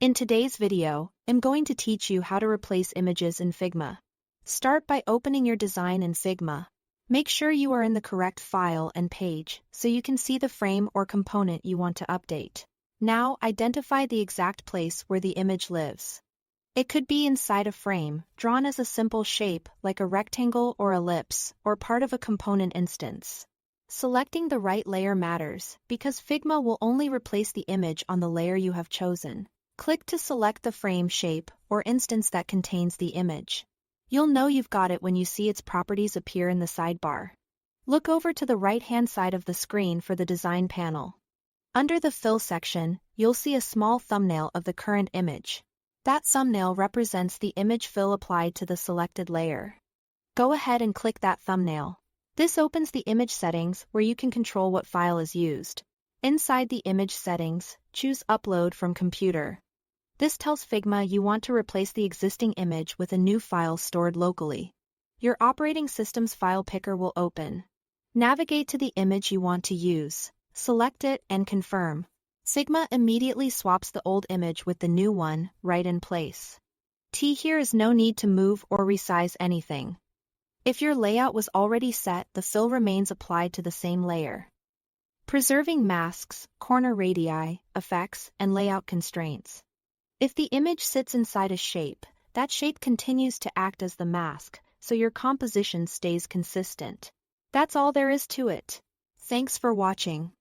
In today's video, I'm going to teach you how to replace images in Figma. Start by opening your design in Figma. Make sure you are in the correct file and page so you can see the frame or component you want to update. Now, identify the exact place where the image lives. It could be inside a frame, drawn as a simple shape like a rectangle or ellipse, or part of a component instance. Selecting the right layer matters because Figma will only replace the image on the layer you have chosen. Click to select the frame shape or instance that contains the image. You'll know you've got it when you see its properties appear in the sidebar. Look over to the right-hand side of the screen for the design panel. Under the Fill section, you'll see a small thumbnail of the current image. That thumbnail represents the image fill applied to the selected layer. Go ahead and click that thumbnail. This opens the image settings where you can control what file is used. Inside the image settings, choose Upload from Computer. This tells Figma you want to replace the existing image with a new file stored locally. Your operating system's file picker will open. Navigate to the image you want to use, select it and confirm. Figma immediately swaps the old image with the new one right in place. Here is no need to move or resize anything. If your layout was already set, the fill remains applied to the same layer. Preserving masks, corner radii, effects, and layout constraints. If the image sits inside a shape, that shape continues to act as the mask, so your composition stays consistent. That's all there is to it. Thanks for watching.